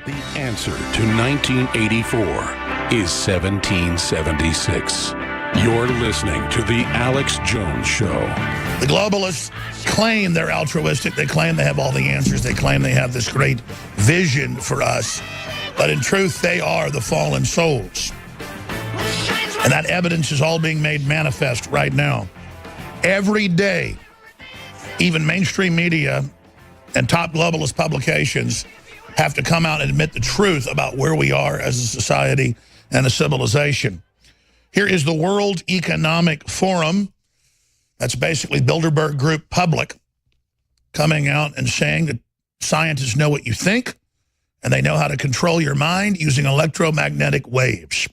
The answer to 1984 is 1776. You're listening to The Alex Jones Show. The globalists claim they're altruistic. They claim they have all the answers. They claim they have this great vision for us. But in truth, they are the fallen souls. And that evidence is all being made manifest right now. Every day, even mainstream media and top globalist publications have to come out and admit the truth about where we are as a society and a civilization. Here is the World Economic Forum. That's basically Bilderberg Group Public coming out and saying that scientists know what you think and they know how to control your mind using electromagnetic waves.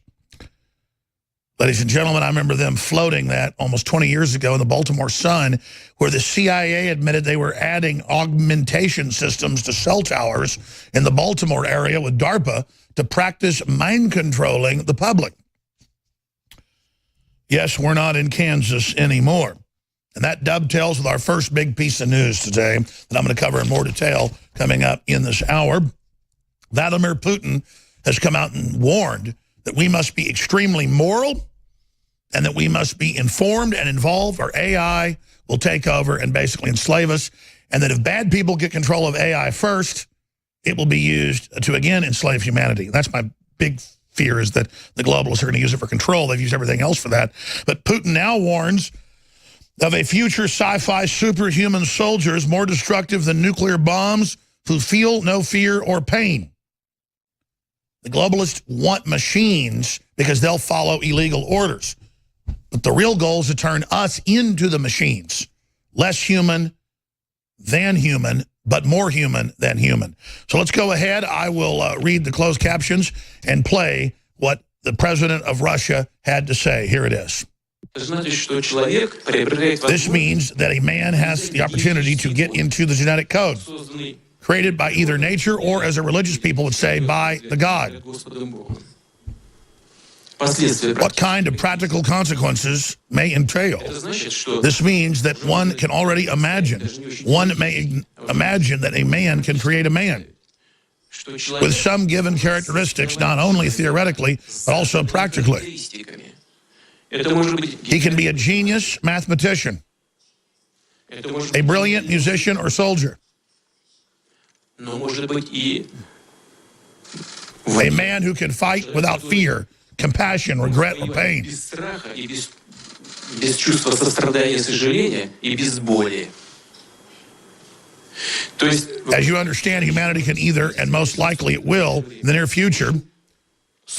Ladies and gentlemen, I remember them floating that almost 20 years ago in the Baltimore Sun, where the CIA admitted they were adding augmentation systems to cell towers in the Baltimore area with DARPA to practice mind controlling the public. Yes, we're not in Kansas anymore. And that dovetails with our first big piece of news today that I'm going to cover in more detail coming up in this hour. Vladimir Putin has come out and warned that we must be extremely moral and that we must be informed and involved, or AI will take over and basically enslave us, and that if bad people get control of AI first, it will be used to, again, enslave humanity. That's my big fear, is that the globalists are going to use it for control. They've used everything else for that. But Putin now warns of a future sci-fi superhuman soldiers more destructive than nuclear bombs who feel no fear or pain. The globalists want machines because they'll follow illegal orders. But the real goal is to turn us into the machines. Less human than human, but more human than human. So let's go ahead. I will read the closed captions and play what the president of Russia had to say. Here it is. This means that a man has the opportunity to get into the genetic code created by either nature or, as a religious people would say, by the God. What kind of practical consequences may entail? This means that one can already imagine. One may imagine that a man can create a man with some given characteristics, not only theoretically, but also practically. He can be a genius mathematician, a brilliant musician or soldier, a man who can fight without fear, compassion, regret, or pain. As you understand, humanity can either, and most likely it will, in the near future,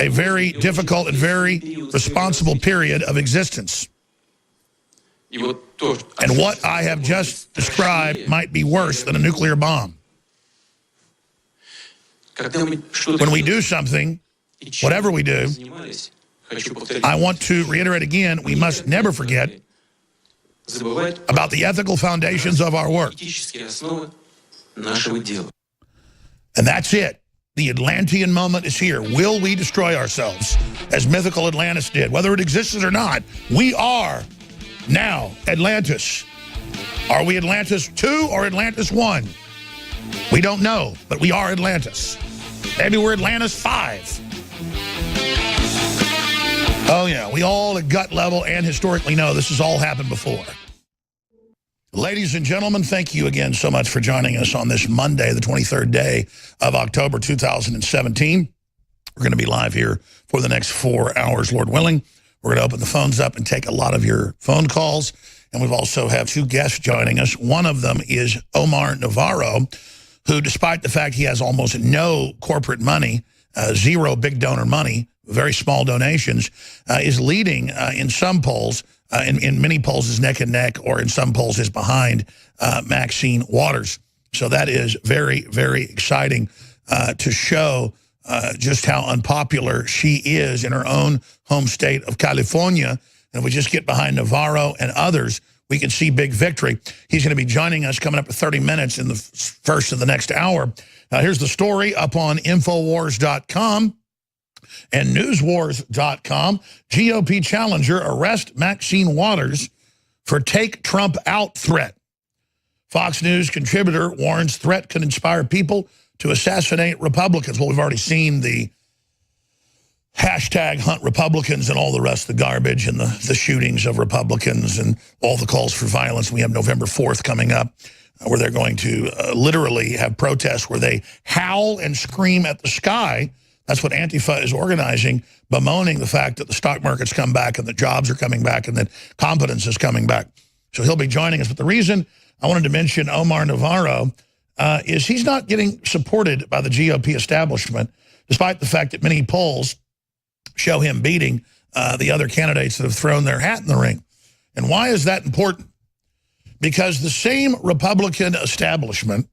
a very difficult and very responsible period of existence. And what I have just described might be worse than a nuclear bomb. When we do something, whatever we do, I want to reiterate again, we must never forget about the ethical foundations of our work. And that's it. The Atlantean moment is here. Will we destroy ourselves as mythical Atlantis did? Whether it exists or not, we are now Atlantis. Are we Atlantis 2 or Atlantis 1? We don't know, but we are Atlantis. Maybe we're Atlantis 5. Oh, yeah, we all at gut level and historically know this has all happened before. Ladies and gentlemen, thank you again so much for joining us on this Monday, the 23rd day of October 2017. We're going to be live here for the next 4 hours, Lord willing. We're going to open the phones up and take a lot of your phone calls. And we've also have 2 guests joining us. One of them is Omar Navarro, who, despite the fact he has almost no corporate money, 0 big donor money, very small donations, is leading in some polls. In many polls is neck and neck, or in some polls is behind Maxine Waters. So that is very, very exciting to show just how unpopular she is in her own home state of California. And if we just get behind Navarro and others, we can see big victory. He's going to be joining us coming up in 30 minutes in the first of the next hour. Here's the story up on Infowars.com. And newswars.com. GOP challenger arrest Maxine Waters for take Trump out threat. Fox News contributor warns threat could inspire people to assassinate Republicans. Well, we've already seen the hashtag hunt Republicans and all the rest of the garbage and the shootings of Republicans and all the calls for violence. We have November 4th coming up where they're going to literally have protests where they howl and scream at the sky. That's what Antifa is organizing, bemoaning the fact that the stock market's come back and the jobs are coming back and that competence is coming back. So he'll be joining us. But the reason I wanted to mention Omar Navarro is he's not getting supported by the GOP establishment, despite the fact that many polls show him beating the other candidates that have thrown their hat in the ring. And why is that important? Because the same Republican establishment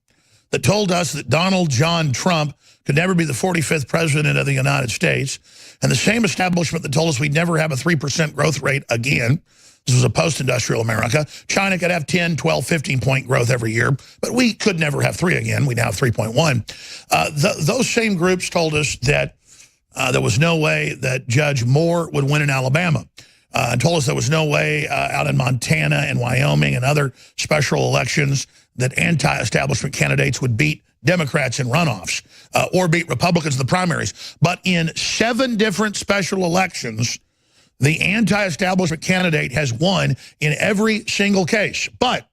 that told us that Donald John Trump could never be the 45th president of the United States, and the same establishment that told us we'd never have a 3% growth rate again, this was a post-industrial America, China could have 10, 12, 15-point growth every year, but we could never have 3 again. We now have 3.1. Those same groups told us that there was no way that Judge Moore would win in Alabama. And told us there was no way out in Montana and Wyoming and other special elections that anti-establishment candidates would beat Democrats in runoffs or beat Republicans in the primaries. But in 7 different special elections, the anti-establishment candidate has won in every single case. But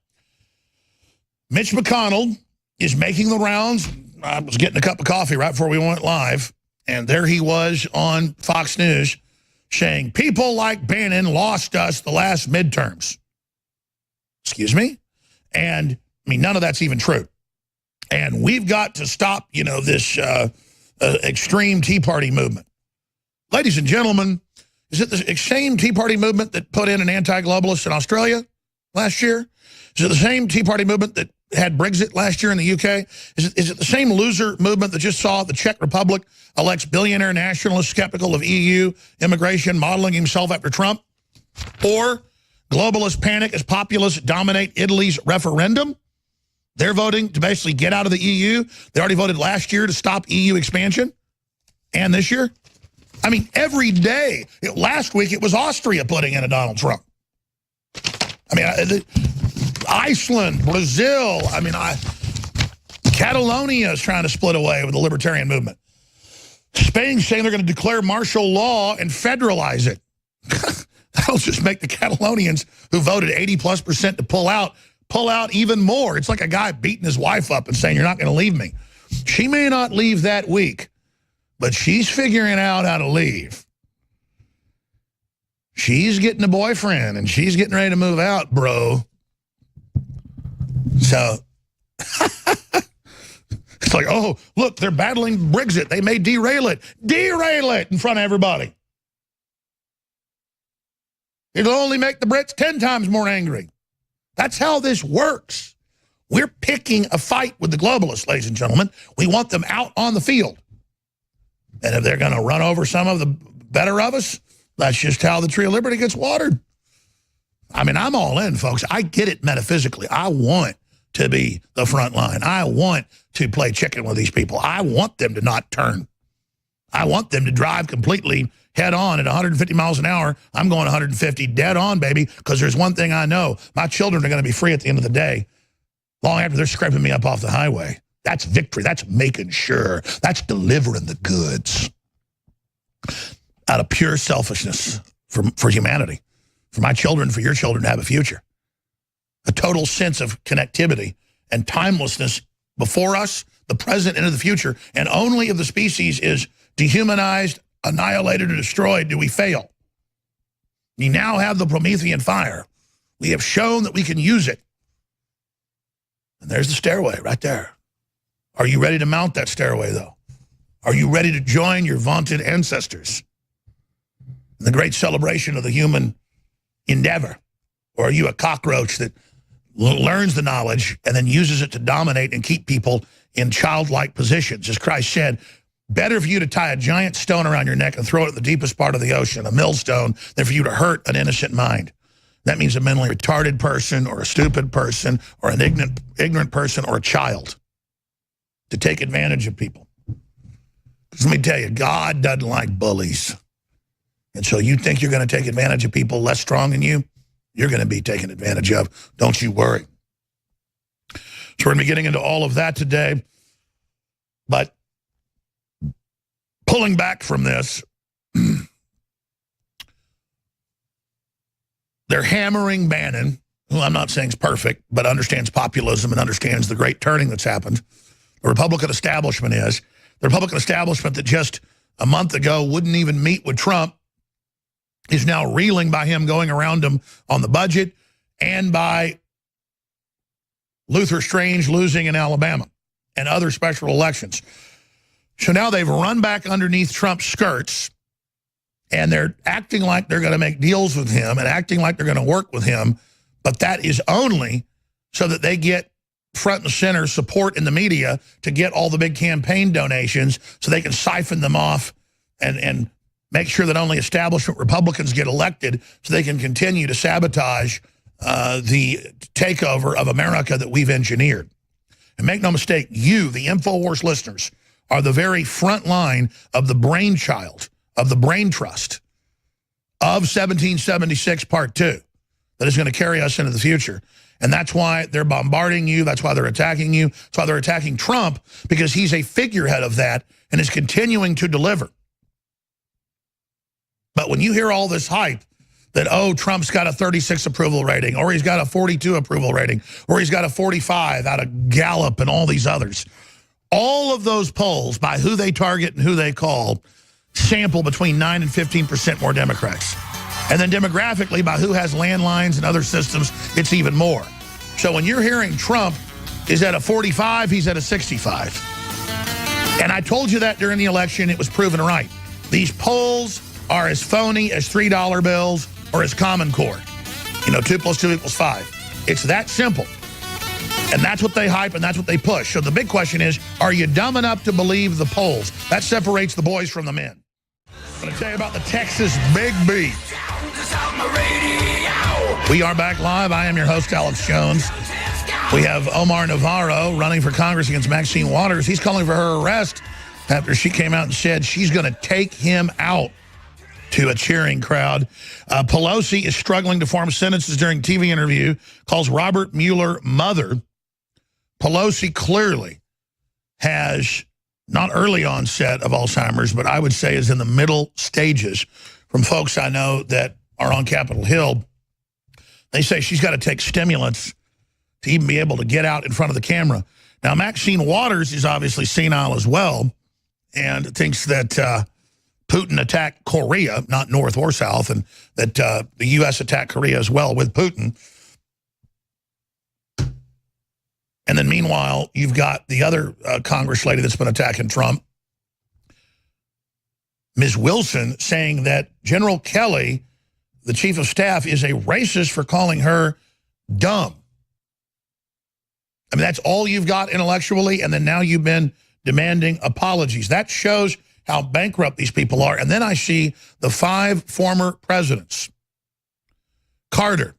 Mitch McConnell is making the rounds. I was getting a cup of coffee right before we went live, and there he was on Fox News saying, people like Bannon lost us the last midterms. Excuse me? And, I mean, none of that's even true. And we've got to stop, you know, this extreme Tea Party movement. Ladies and gentlemen, is it the same Tea Party movement that put in an anti-globalist in Australia last year? Is it the same Tea Party movement that had Brexit last year in the UK? Is it the same loser movement that just saw the Czech Republic elects billionaire nationalists skeptical of EU immigration, modeling himself after Trump? Or globalist panic as populists dominate Italy's referendum? They're voting to basically get out of the EU. They already voted last year to stop EU expansion. And this year? I mean, every day. Last week, it was Austria putting in a Donald Trump. I mean, Iceland, Brazil, I mean, Catalonia is trying to split away with the libertarian movement. Spain's saying they're going to declare martial law and federalize it. That'll just make the Catalonians who voted 80+% to pull out even more. It's like a guy beating his wife up and saying, you're not going to leave me. She may not leave that week, but she's figuring out how to leave. She's getting a boyfriend, and she's getting ready to move out, bro. So, it's like, oh, look, they're battling Brexit. They may derail it. Derail it in front of everybody. It'll only make the Brits 10 times more angry. That's how this works. We're picking a fight with the globalists, ladies and gentlemen. We want them out on the field. And if they're going to run over some of the better of us, that's just how the tree of liberty gets watered. I mean, I'm all in, folks. I get it metaphysically. I want to be the front line. I want to play chicken with these people. I want them to not turn. I want them to drive completely head on at 150 miles an hour. I'm going 150 dead on, baby, because there's one thing I know. My children are going to be free at the end of the day, long after they're scraping me up off the highway. That's victory. That's making sure. That's delivering the goods out of pure selfishness for humanity, for my children, for your children to have a future. A total sense of connectivity and timelessness before us, the present, and the future. And only if the species is dehumanized, annihilated, or destroyed do we fail. We now have the Promethean fire. We have shown that we can use it. And there's the stairway right there. Are you ready to mount that stairway, though? Are you ready to join your vaunted ancestors in the great celebration of the human endeavor? Or are you a cockroach that learns the knowledge and then uses it to dominate and keep people in childlike positions? As Christ said, better for you to tie a giant stone around your neck and throw it at the deepest part of the ocean, a millstone, than for you to hurt an innocent mind. That means a mentally retarded person or a stupid person or an ignorant person or a child to take advantage of people. Because let me tell you, God doesn't like bullies. And so you think you're going to take advantage of people less strong than you? You're going to be taken advantage of. Don't you worry. So we're going to be getting into all of that today. But pulling back from this, they're hammering Bannon, who I'm not saying is perfect, but understands populism and understands the great turning that's happened. The Republican establishment is. The Republican establishment that just a month ago wouldn't even meet with Trump is now reeling by him going around him on the budget and by Luther Strange losing in Alabama and other special elections. So now they've run back underneath Trump's skirts, and they're acting like they're going to make deals with him and acting like they're going to work with him, but that is only so that they get front and center support in the media to get all the big campaign donations so they can siphon them off and make sure that only establishment Republicans get elected so they can continue to sabotage the takeover of America that we've engineered. And make no mistake, you, the InfoWars listeners, are the very front line of the brainchild, of the brain trust of 1776 Part 2 that is going to carry us into the future. And that's why they're bombarding you. That's why they're attacking you. That's why they're attacking Trump, because he's a figurehead of that and is continuing to deliver. But when you hear all this hype that, oh, Trump's got a 36 approval rating, or he's got a 42 approval rating, or he's got a 45 out of Gallup and all these others, all of those polls by who they target and who they call sample between 9 and 15% more Democrats. And then demographically, by who has landlines and other systems, it's even more. So when you're hearing Trump is at a 45, he's at a 65. And I told you that during the election, it was proven right. These polls are as phony as $3 bills or as Common Core. You know, 2 + 2 = 5. It's that simple. And that's what they hype and that's what they push. So the big question is, are you dumb enough to believe the polls? That separates the boys from the men. I'm going to tell you about the Texas Big B. We are back live. I am your host, Alex Jones. We have Omar Navarro running for Congress against Maxine Waters. He's calling for her arrest after she came out and said she's going to take him out to a cheering crowd. Pelosi is struggling to form sentences during TV interview, calls Robert Mueller mother. Pelosi clearly has not early onset of Alzheimer's, but I would say is in the middle stages. From folks I know that are on Capitol Hill, they say she's got to take stimulants to even be able to get out in front of the camera. Now, Maxine Waters is obviously senile as well and thinks that Putin attacked Korea, not North or South, and that the U.S. attacked Korea as well with Putin. And then meanwhile, you've got the other Congress lady that's been attacking Trump, Ms. Wilson, saying that General Kelly, the chief of staff, is a racist for calling her dumb. I mean, that's all you've got intellectually, and then now you've been demanding apologies. That shows how bankrupt these people are. And then I see the 5 former presidents, Carter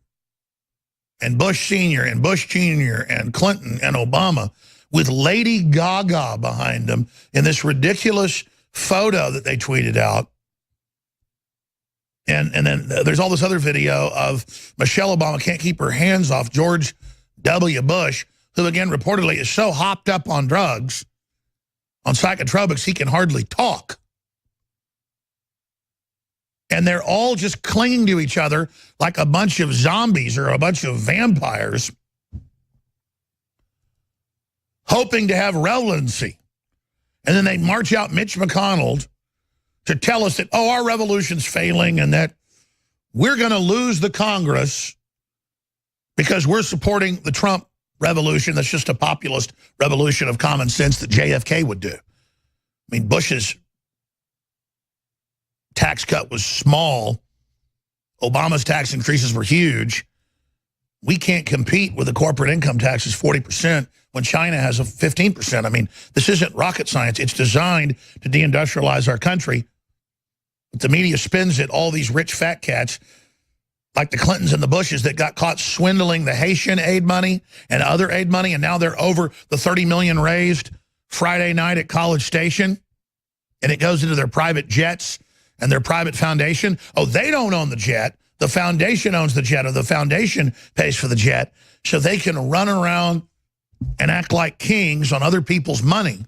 and Bush Sr. and Bush Jr. and Clinton and Obama, with Lady Gaga behind them in this ridiculous photo that they tweeted out. And then there's all this other video of Michelle Obama can't keep her hands off George W. Bush, who, again, reportedly is so hopped up on drugs, on psychotropics, he can hardly talk. And they're all just clinging to each other like a bunch of zombies or a bunch of vampires, hoping to have relevancy. And then they march out Mitch McConnell to tell us that, oh, our revolution's failing and that we're going to lose the Congress because we're supporting the Trump revolution. That's just a populist revolution of common sense that JFK would do. I mean, Bush's tax cut was small. Obama's tax increases were huge. We can't compete with the corporate income tax is 40% when China has a 15%. I mean, this isn't rocket science. It's designed to deindustrialize our country. But the media spins it, all these rich fat cats like the Clintons and the Bushes that got caught swindling the Haitian aid money and other aid money, and now they're over the $30 million raised Friday night at College Station, and it goes into their private jets and their private foundation. Oh, they don't own the jet. The foundation owns the jet, or the foundation pays for the jet, so they can run around and act like kings on other people's money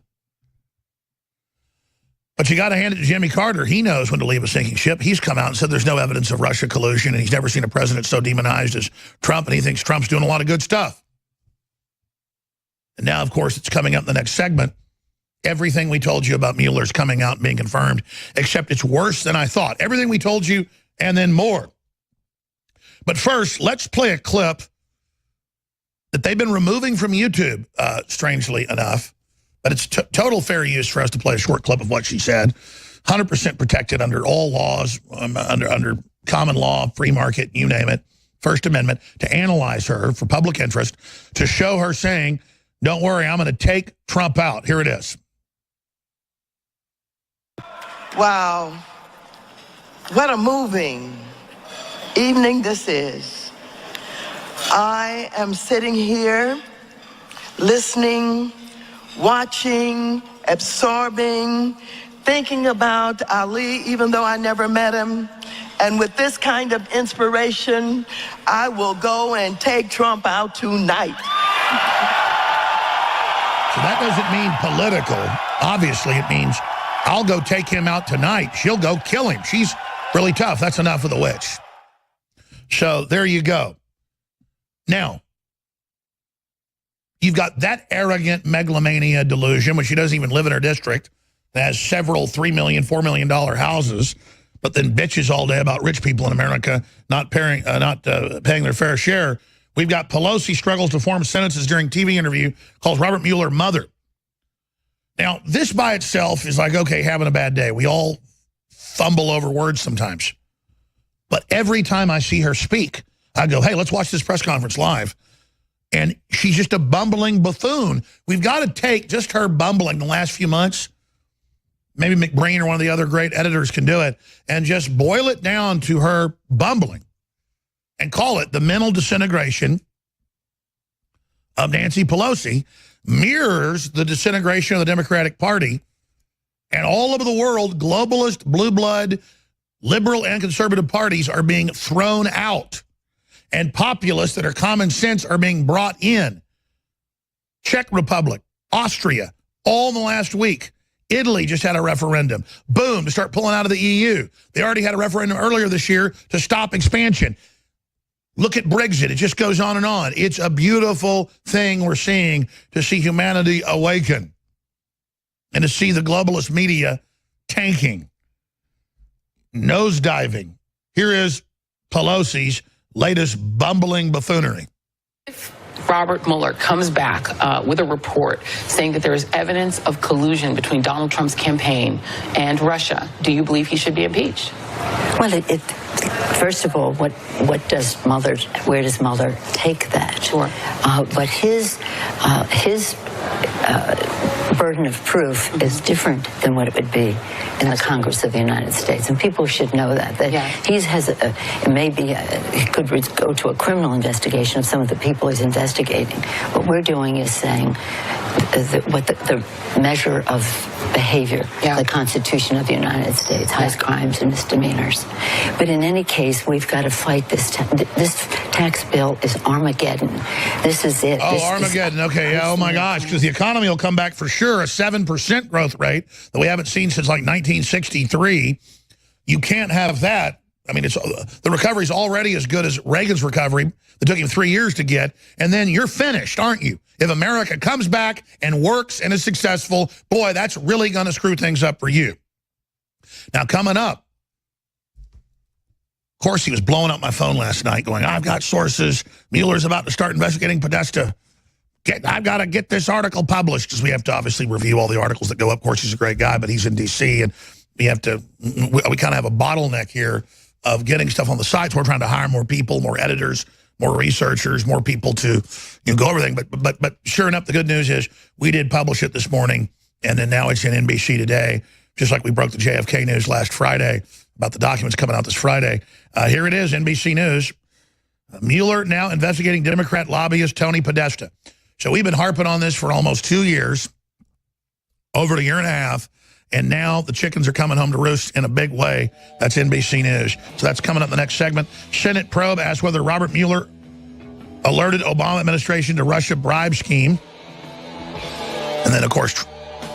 But you got to hand it to Jimmy Carter. He knows when to leave a sinking ship. He's come out and said there's no evidence of Russia collusion, and he's never seen a president so demonized as Trump, and he thinks Trump's doing a lot of good stuff. And now, of course, it's coming up in the next segment. Everything we told you about Mueller's coming out and being confirmed, except it's worse than I thought. Everything we told you, and then more. But first, let's play a clip that they've been removing from YouTube, strangely enough. But it's total fair use for us to play a short clip of what she said. 100% protected under all laws, under common law, free market, you name it, First Amendment, to analyze her for public interest, to show her saying, don't worry, I'm going to take Trump out. Here it is. Wow. What a moving evening this is. I am sitting here listening, watching, absorbing, thinking about Ali, even though I never met him. And with this kind of inspiration, I will go and take Trump out tonight. So that doesn't mean political. Obviously, it means I'll go take him out tonight. She'll go kill him. She's really tough. That's enough of the witch. So there you go. Now, you've got that arrogant megalomania delusion, which she doesn't even live in her district, that has several $3 million, $4 million houses, but then bitches all day about rich people in America not paying their fair share. We've got Pelosi struggles to form sentences during TV interview, calls Robert Mueller mother. Now, this by itself is like, okay, having a bad day. We all fumble over words sometimes. But every time I see her speak, I go, hey, let's watch this press conference live. And she's just a bumbling buffoon. We've got to take just her bumbling the last few months. Maybe McBrain or one of the other great editors can do it. And just boil it down to her bumbling. And call it the mental disintegration of Nancy Pelosi mirrors the disintegration of the Democratic Party. And all over the world, globalist, blue blood, liberal and conservative parties are being thrown out. And populists that are common sense are being brought in. Czech Republic, Austria, all in the last week. Italy just had a referendum. Boom, to start pulling out of the EU. They already had a referendum earlier this year to stop expansion. Look at Brexit. It just goes on and on. It's a beautiful thing we're seeing, to see humanity awaken and to see the globalist media tanking, nosediving. Here is Pelosi's latest bumbling buffoonery. If Robert Mueller comes back with a report saying that there is evidence of collusion between Donald Trump's campaign and Russia, do you believe he should be impeached? Well, first of all, where does Mueller take that? Sure. But his burden of proof is different than what it would be in the Congress of the United States, and people should know that. He could go to a criminal investigation of some of the people he's investigating. What we're doing is saying what the measure of behavior, the Constitution of the United States, highest crimes and misdemeanors. But in any case, we've got to fight this. This tax bill is Armageddon. This is it. Oh, Armageddon. Okay. Yeah, oh, my gosh. Because the economy will come back for sure. A 7% growth rate that we haven't seen since like 1963. You can't have that. I mean, the recovery is already as good as Reagan's recovery. That took him 3 years to get. And then you're finished, aren't you? If America comes back and works and is successful, boy, that's really going to screw things up for you. Now, coming up, of course, he was blowing up my phone last night going, I've got sources. Mueller's about to start investigating Podesta. I've got to get this article published, because we have to obviously review all the articles that go up. Of course, he's a great guy, but he's in D.C., and we kind of have a bottleneck here of getting stuff on the sites. We're trying to hire more people, more editors, more researchers, more people to go over everything. But sure enough, the good news is we did publish it this morning, and then now it's in NBC Today, just like we broke the JFK news last Friday about the documents coming out this Friday. Here it is, NBC News. Mueller now investigating Democrat lobbyist Tony Podesta. So we've been harping on this for almost 2 years, over a year and a half, and now the chickens are coming home to roost in a big way. That's NBC News. So that's coming up in the next segment. Senate probe asks whether Robert Mueller alerted Obama administration to Russia bribe scheme. And then, of course,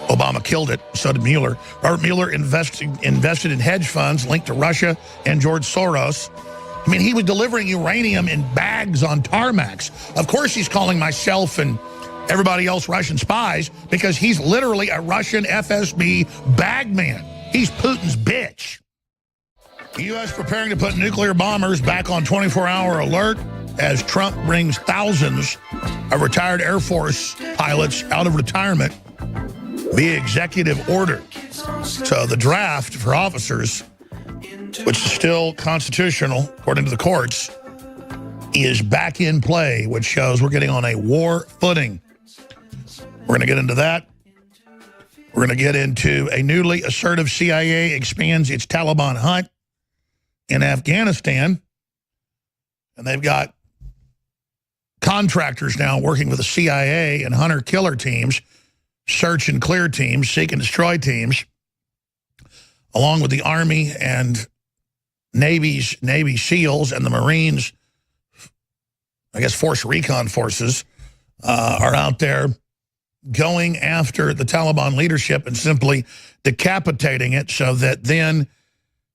Obama killed it. So did Mueller. Robert Mueller invested in hedge funds linked to Russia and George Soros. I mean, he was delivering uranium in bags on tarmacs. Of course he's calling myself and everybody else Russian spies because he's literally a Russian FSB bagman. He's Putin's bitch. The U.S. preparing to put nuclear bombers back on 24-hour alert as Trump brings thousands of retired Air Force pilots out of retirement via executive order. So the draft for officers, which is still constitutional according to the courts, is back in play, which shows we're getting on a war footing. We're going to get into that. We're going to get into a newly assertive CIA expands its Taliban hunt in Afghanistan. And they've got contractors now working with the CIA and hunter-killer teams, search and clear teams, seek and destroy teams, along with the Army and Navy SEALs and the Marines, I guess Force Recon Forces, are out there going after the Taliban leadership and simply decapitating it so that then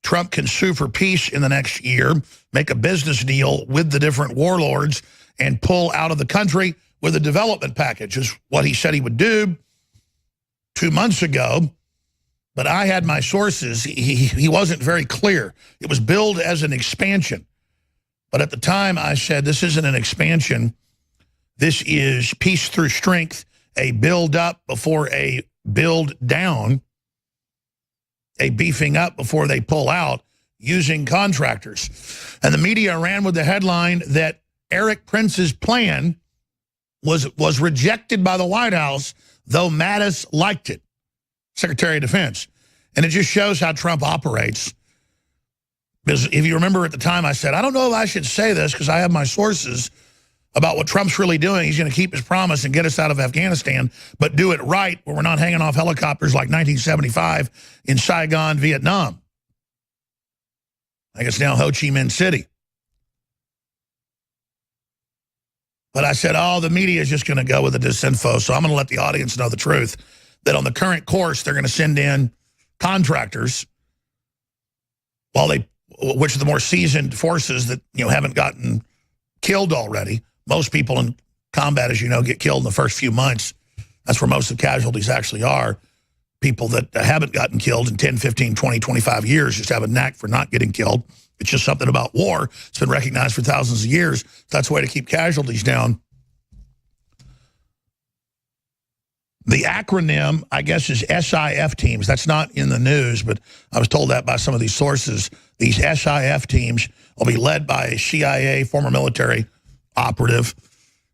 Trump can sue for peace in the next year, make a business deal with the different warlords, and pull out of the country with a development package, is what he said he would do 2 months ago. But I had my sources. He wasn't very clear. It was billed as an expansion. But at the time I said, this isn't an expansion. This is peace through strength, a build up before a build down, a beefing up before they pull out using contractors. And the media ran with the headline that Eric Prince's plan was rejected by the White House, though Mattis liked it, Secretary of Defense. And it just shows how Trump operates. Because if you remember at the time, I said, I don't know if I should say this because I have my sources about what Trump's really doing. He's going to keep his promise and get us out of Afghanistan, but do it right where we're not hanging off helicopters like 1975 in Saigon, Vietnam. I guess now Ho Chi Minh City. But I said, oh, the media is just going to go with the disinfo, so I'm going to let the audience know the truth, that on the current course, they're going to send in contractors, which are the more seasoned forces that haven't gotten killed already. Most people in combat, as you know, get killed in the first few months. That's where most of the casualties actually are. People that haven't gotten killed in 10, 15, 20, 25 years just have a knack for not getting killed. It's just something about war. It's been recognized for thousands of years. That's a way to keep casualties down. The acronym, I guess, is SIF teams. That's not in the news, but I was told that by some of these sources. These SIF teams will be led by a CIA former military operative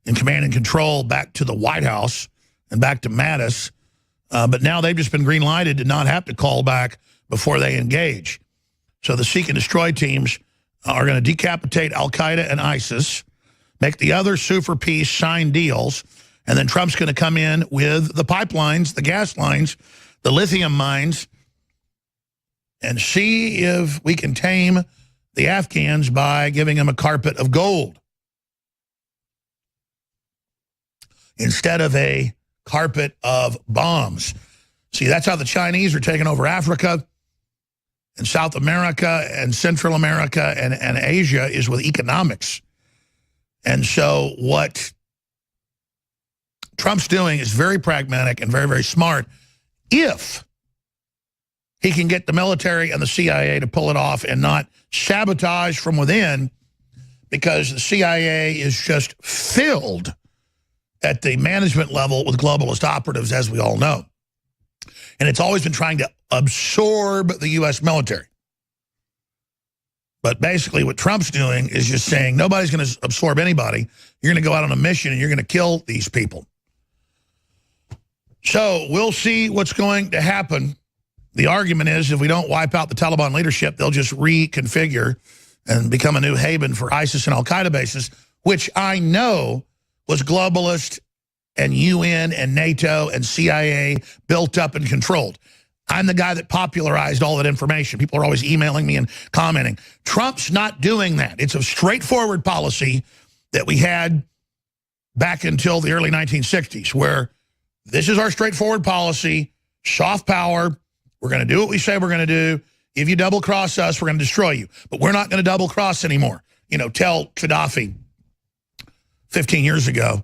in command and control back to the White House and back to Mattis. But now they've just been green-lighted to not have to call back before they engage. So the seek and destroy teams are going to decapitate al-Qaeda and ISIS, make the others sue for peace, sign deals, and then Trump's going to come in with the pipelines, the gas lines, the lithium mines, and see if we can tame the Afghans by giving them a carpet of gold instead of a carpet of bombs. See, that's how the Chinese are taking over Africa and South America and Central America and Asia, is with economics. And so what Trump's doing is very pragmatic and very, very smart if he can get the military and the CIA to pull it off and not sabotage from within, because the CIA is just filled at the management level with globalist operatives, as we all know. And it's always been trying to absorb the U.S. military. But basically what Trump's doing is just saying, nobody's going to absorb anybody. You're going to go out on a mission and you're going to kill these people. So we'll see what's going to happen. The argument is if we don't wipe out the Taliban leadership, they'll just reconfigure and become a new haven for ISIS and al-Qaeda bases, which I know was globalist and UN and NATO and CIA built up and controlled. I'm the guy that popularized all that information. People are always emailing me and commenting. Trump's not doing that. It's a straightforward policy that we had back until the early 1960s, where this is our straightforward policy. soft power. We're going to do what we say we're going to do. If you double-cross us, we're going to destroy you. But we're not going to double-cross anymore. You know, tell Gaddafi 15 years ago,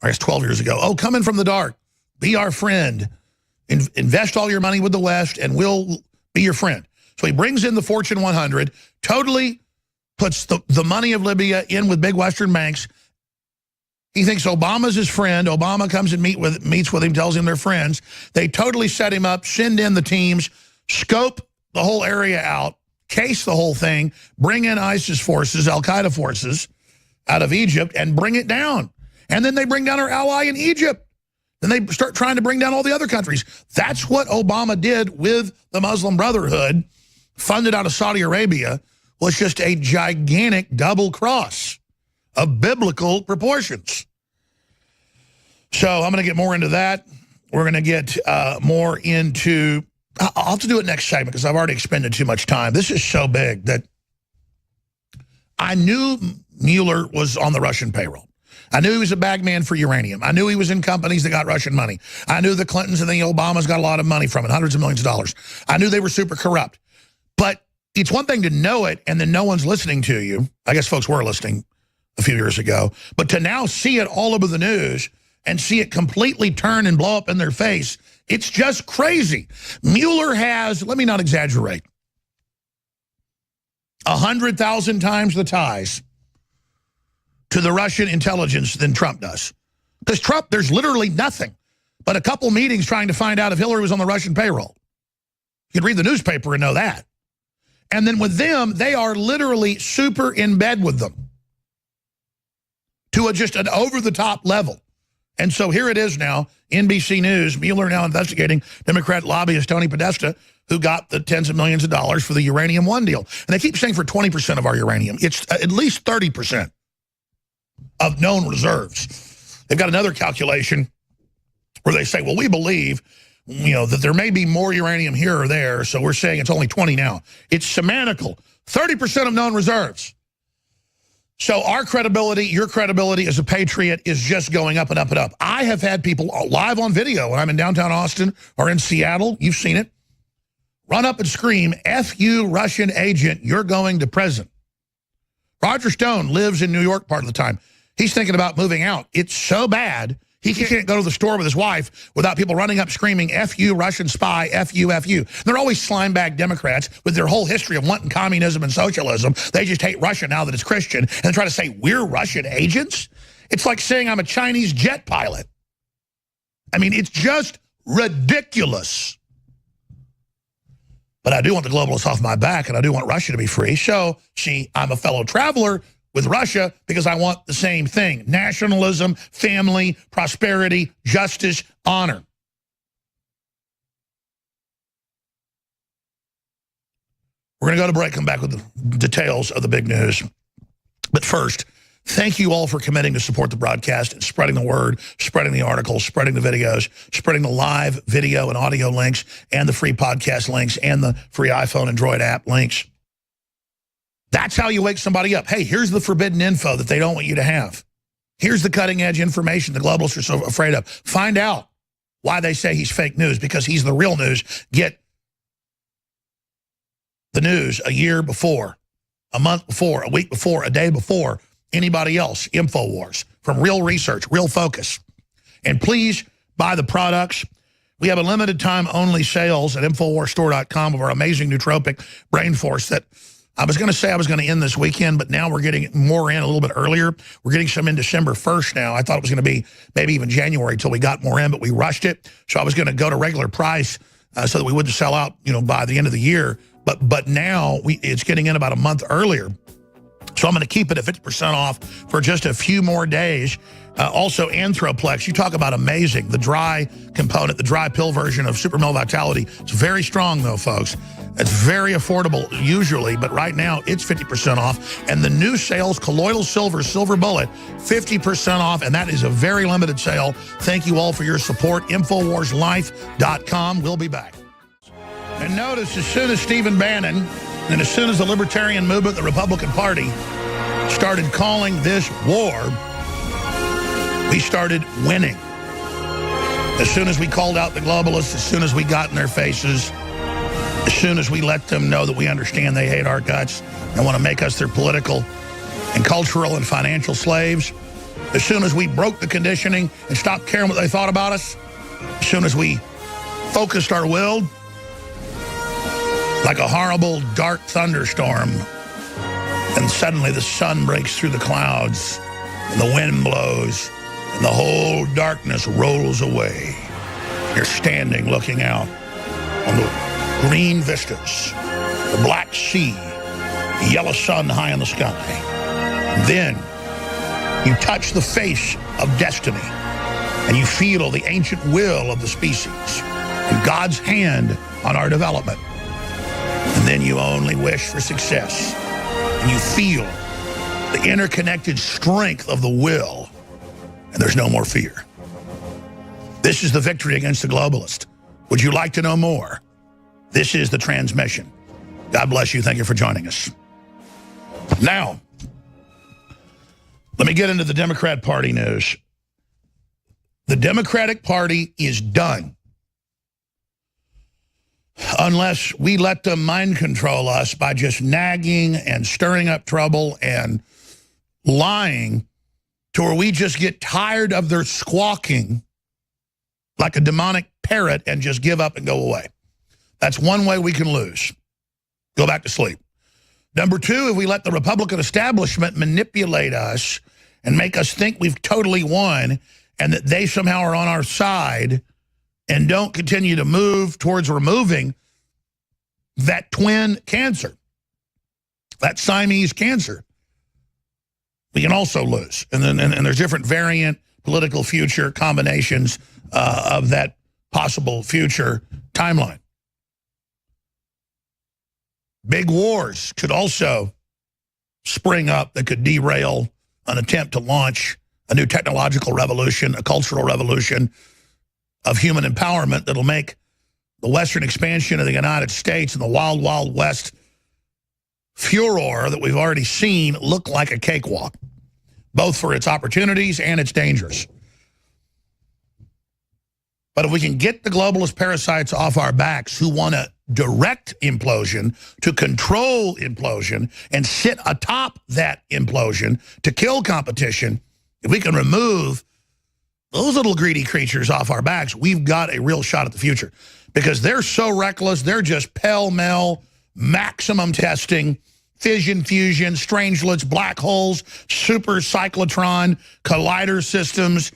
or I guess 12 years ago, oh, come in from the dark. Be our friend. Invest all your money with the West, and we'll be your friend. So he brings in the Fortune 100, totally puts the money of Libya in with big Western banks. He thinks Obama's his friend. Obama comes and meets with him, tells him they're friends. They totally set him up, send in the teams, scope the whole area out, case the whole thing, bring in ISIS forces, Al-Qaeda forces out of Egypt, and bring it down. And then they bring down our ally in Egypt. Then they start trying to bring down all the other countries. That's what Obama did with the Muslim Brotherhood, funded out of Saudi Arabia, was just a gigantic double cross of biblical proportions. So I'm going to get more into that. We're going to get more into... I'll have to do it next segment because I've already expended too much time. This is so big that I knew Mueller was on the Russian payroll. I knew he was a bagman for uranium. I knew he was in companies that got Russian money. I knew the Clintons and the Obamas got a lot of money from it, hundreds of millions of dollars. I knew they were super corrupt. But it's one thing to know it and then no one's listening to you. I guess folks were listening a few years ago. But to now see it all over the news and see it completely turn and blow up in their face, it's just crazy. Mueller has, let me not exaggerate, 100,000 times the ties to the Russian intelligence than Trump does. Because Trump, there's literally nothing but a couple meetings trying to find out if Hillary was on the Russian payroll. You can read the newspaper and know that. And then with them, they are literally super in bed with them to just an over-the-top level. And so here it is now, NBC News, Mueller now investigating Democrat lobbyist Tony Podesta, who got the tens of millions of dollars for the Uranium One deal. And they keep saying for 20% of our uranium. It's at least 30% of known reserves. They've got another calculation where they say, well, we believe, you know, that there may be more uranium here or there, so we're saying it's only 20 now. It's semantical. 30% of known reserves. So our credibility, your credibility as a patriot is just going up and up and up. I have had people live on video when I'm in downtown Austin or in Seattle, you've seen it, run up and scream, F you, Russian agent, you're going to prison. Roger Stone lives in New York part of the time. He's thinking about moving out. It's so bad, he can't go to the store with his wife without people running up screaming, F you, Russian spy, F you, F you. They're always slime bag Democrats with their whole history of wanting communism and socialism. They just hate Russia now that it's Christian and try to say, we're Russian agents? It's like saying I'm a Chinese jet pilot. I mean, it's just ridiculous. But I do want the globalists off my back, and I do want Russia to be free. So, see, I'm a fellow traveler with Russia because I want the same thing. Nationalism, family, prosperity, justice, honor. We're going to go to break, come back with the details of the big news. But first, thank you all for committing to support the broadcast and spreading the word, spreading the articles, spreading the videos, spreading the live video and audio links and the free podcast links and the free iPhone Android app links. That's how you wake somebody up. Hey, here's the forbidden info that they don't want you to have. Here's the cutting edge information the globalists are so afraid of. Find out why they say he's fake news, because he's the real news. Get the news a year before, a month before, a week before, a day before anybody else. InfoWars, from real research, real focus. And please buy the products. We have a limited time only sales at InfoWarsStore.com of our amazing nootropic Brain Force that I was going to say I was going to end this weekend, but now we're getting more in a little bit earlier. We're getting some in December 1st now. I thought it was going to be maybe even January until we got more in, but we rushed it. So I was going to go to regular price so that we wouldn't sell out, you know, by the end of the year. But now it's getting in about a month earlier. So I'm going to keep it at 50% off for just a few more days. Also, Anthroplex, you talk about amazing. The dry component, the dry pill version of Super Male Vitality. It's very strong, though, folks. It's very affordable usually, but right now it's 50% off. And the new sales, Colloidal Silver, Silver Bullet, 50% off, and that is a very limited sale. Thank you all for your support. InfoWarsLife.com. We'll be back. And notice, as soon as Stephen Bannon and as soon as the Libertarian movement, the Republican Party, started calling this war, we started winning. As soon as we called out the globalists, as soon as we got in their faces, as soon as we let them know that we understand they hate our guts and want to make us their political and cultural and financial slaves, as soon as we broke the conditioning and stopped caring what they thought about us, as soon as we focused our will, like a horrible dark thunderstorm, and suddenly the sun breaks through the clouds and the wind blows and the whole darkness rolls away. You're standing looking out on the green vistas, the black sea, the yellow sun high in the sky. And then you touch the face of destiny and you feel the ancient will of the species and God's hand on our development. And then you only wish for success. And you feel the interconnected strength of the will, and there's no more fear. This is the victory against the globalist. Would you like to know more? This is the transmission. God bless you. Thank you for joining us. Now, let me get into the Democrat Party news. The Democratic Party is done. Unless we let them mind control us by just nagging and stirring up trouble and lying to where we just get tired of their squawking like a demonic parrot and just give up and go away. That's one way we can lose. Go back to sleep. Number two, if we let the Republican establishment manipulate us and make us think we've totally won and that they somehow are on our side and don't continue to move towards removing that twin cancer, that Siamese cancer, we can also lose. And then and there's different variant political future combinations of that possible future timeline. Big wars could also spring up that could derail an attempt to launch a new technological revolution, a cultural revolution of human empowerment that'll make the Western expansion of the United States and the wild, wild West furor that we've already seen look like a cakewalk, both for its opportunities and its dangers. But if we can get the globalist parasites off our backs who want to direct implosion, to control implosion, and sit atop that implosion to kill competition, if we can remove those little greedy creatures off our backs, we've got a real shot at the future. Because they're so reckless, they're just pell-mell, maximum testing, fission, fusion, strangelets, black holes, super cyclotron, collider systems,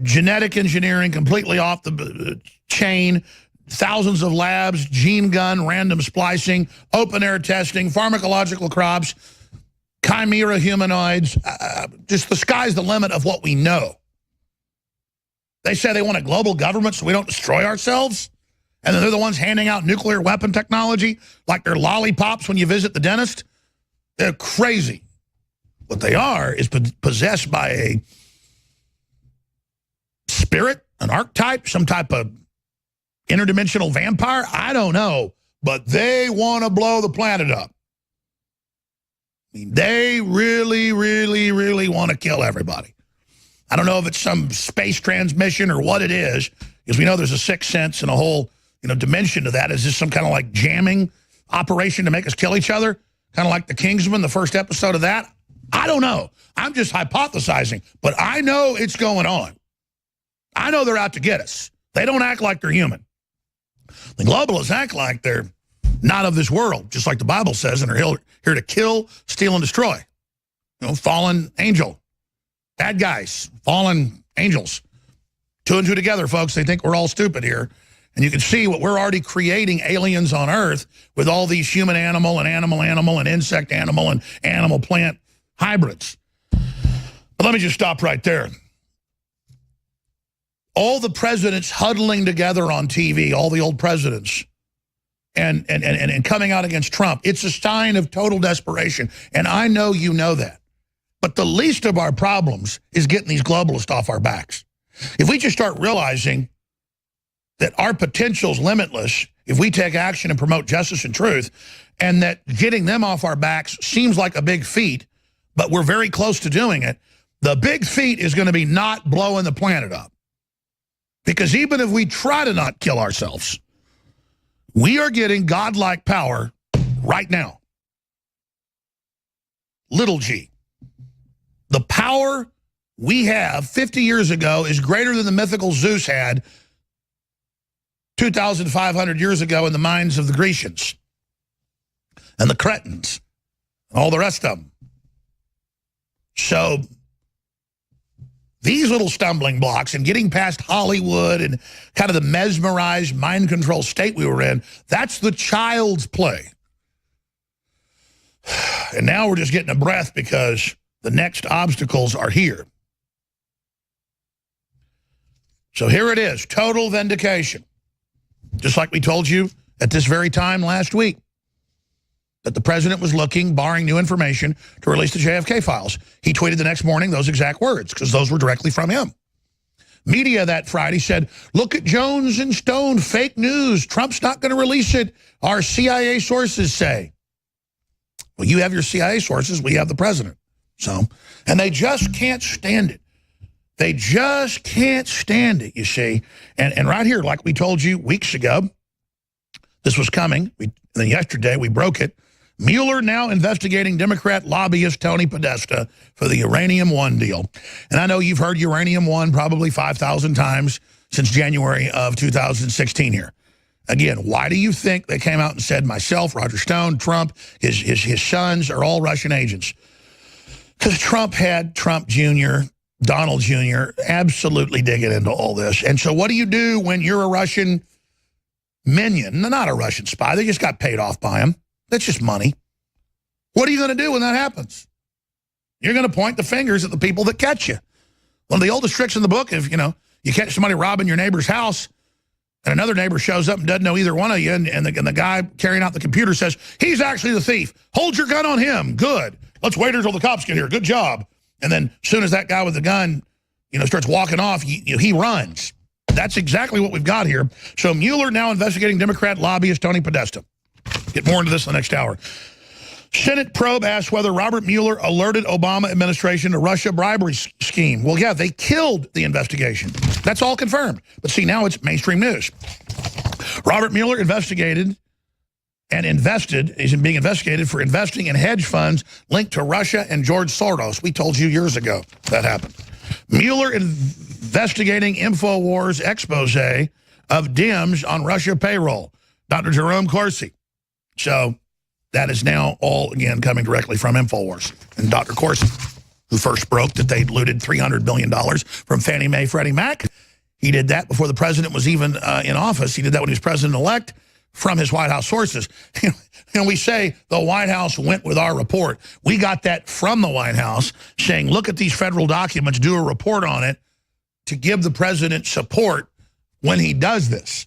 genetic engineering completely off the chain, thousands of labs, gene gun, random splicing, open-air testing, pharmacological crops, chimera humanoids. Just the sky's the limit of what we know. They say they want a global government so we don't destroy ourselves. And then they're the ones handing out nuclear weapon technology like they're lollipops when you visit the dentist. They're crazy. What they are is possessed by a spirit, an archetype, some type of interdimensional vampire. I don't know. But they want to blow the planet up. I mean, they really, really, really want to kill everybody. I don't know if it's some space transmission or what it is, because we know there's a sixth sense and a whole dimension to that. Is this some kind of like jamming operation to make us kill each other? Kind of like the Kingsman, the first episode of that? I don't know. I'm just hypothesizing. But I know it's going on. I know they're out to get us. They don't act like they're human. The globalists act like they're not of this world, just like the Bible says, and are here to kill, steal, and destroy. Fallen angel. Bad guys. Fallen angels. Two and two together, folks. They think we're all stupid here. And you can see what we're already creating aliens on Earth with all these human animal and animal and insect animal and animal plant hybrids. But let me just stop right there. All the presidents huddling together on TV, all the old presidents, and coming out against Trump, it's a sign of total desperation. And I know you know that. But the least of our problems is getting these globalists off our backs. If we just start realizing that our potential's limitless if we take action and promote justice and truth, and that getting them off our backs seems like a big feat, but we're very close to doing it. The big feat is going to be not blowing the planet up. Because even if we try to not kill ourselves, we are getting godlike power right now. Little g. The power we have 50 years ago is greater than the mythical Zeus had 2,500 years ago in the minds of the Grecians and the Cretans and all the rest of them. So these little stumbling blocks and getting past Hollywood and kind of the mesmerized mind control state we were in, that's the child's play. And now we're just getting a breath because the next obstacles are here. So here it is, total vindication. Just like we told you at this very time last week, that the president was looking, barring new information, to release the JFK files. He tweeted the next morning those exact words, because those were directly from him. Media that Friday said, look at Jones and Stone, fake news. Trump's not going to release it, our CIA sources say. Well, you have your CIA sources, we have the president. So, and they just can't stand it. They just can't stand it, you see. And right here, like we told you weeks ago, this was coming. And then yesterday, we broke it. Mueller now investigating Democrat lobbyist Tony Podesta for the Uranium One deal. And I know you've heard Uranium One probably 5,000 times since January of 2016 here. Again, why do you think they came out and said myself, Roger Stone, Trump, his sons are all Russian agents? Because Trump had Trump Jr., Donald Jr. absolutely digging into all this. And so what do you do when you're a Russian minion? Not a Russian spy. They just got paid off by him. That's just money. What are you going to do when that happens? You're going to point the fingers at the people that catch you. One of the oldest tricks in the book, if, you catch somebody robbing your neighbor's house and another neighbor shows up and doesn't know either one of you, and the guy carrying out the computer says, he's actually the thief. Hold your gun on him. Good. Let's wait until the cops get here. Good job. And then as soon as that guy with the gun, starts walking off, he runs. That's exactly what we've got here. So Mueller now investigating Democrat lobbyist Tony Podesta. Get more into this in the next hour. Senate probe asks whether Robert Mueller alerted Obama administration to Russia bribery scheme. Well, yeah, they killed the investigation. That's all confirmed. But see, now it's mainstream news. Robert Mueller investigated and is being investigated for investing in hedge funds linked to Russia and George Soros. We told you years ago that happened. Mueller investigating InfoWars expose of Dems on Russia payroll. Dr. Jerome Corsi. So that is now all, again, coming directly from InfoWars. And Dr. Corsi, who first broke that they'd looted $300 billion from Fannie Mae, Freddie Mac. He did that before the president was even in office. He did that when he was president-elect from his White House sources. We say the White House went with our report. We got that from the White House saying, look at these federal documents, do a report on it to give the president support when he does this.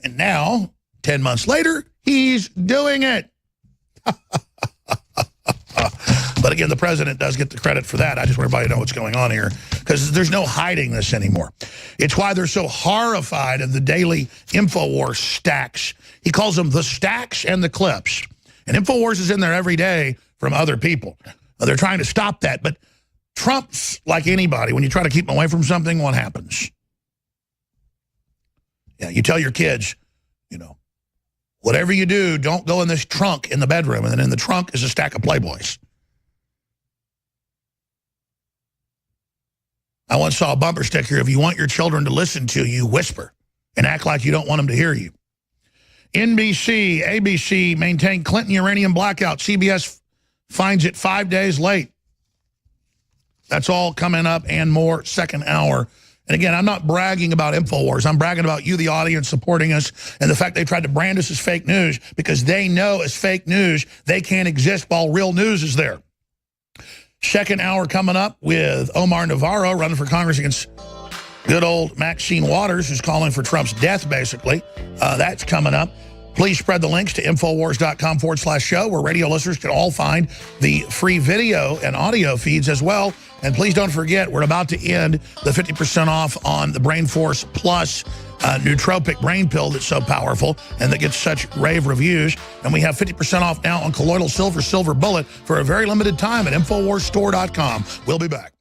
And now, 10 months later, he's doing it. But again, the president does get the credit for that. I just want everybody to know what's going on here because there's no hiding this anymore. It's why they're so horrified of the daily InfoWars stacks. He calls them the stacks and the clips. And InfoWars is in there every day from other people. They're trying to stop that. But Trump's like anybody. When you try to keep him away from something, what happens? Yeah, you tell your kids, whatever you do, don't go in this trunk in the bedroom. And then in the trunk is a stack of Playboys. I once saw a bumper sticker, if you want your children to listen to you, whisper and act like you don't want them to hear you. NBC, ABC maintain Clinton uranium blackout. CBS finds it 5 days late. That's all coming up and more, second hour. And again, I'm not bragging about InfoWars. I'm bragging about you, the audience, supporting us, and the fact they tried to brand us as fake news because they know as fake news, they can't exist while real news is there. Second hour coming up with Omar Navarro running for Congress against good old Maxine Waters, who's calling for Trump's death, basically. That's coming up. Please spread the links to Infowars.com/show, where radio listeners can all find the free video and audio feeds as well. And please don't forget, we're about to end the 50% off on the Brain Force Plus nootropic brain pill that's so powerful and that gets such rave reviews. And we have 50% off now on Colloidal Silver Bullet for a very limited time at InfoWarsStore.com. We'll be back.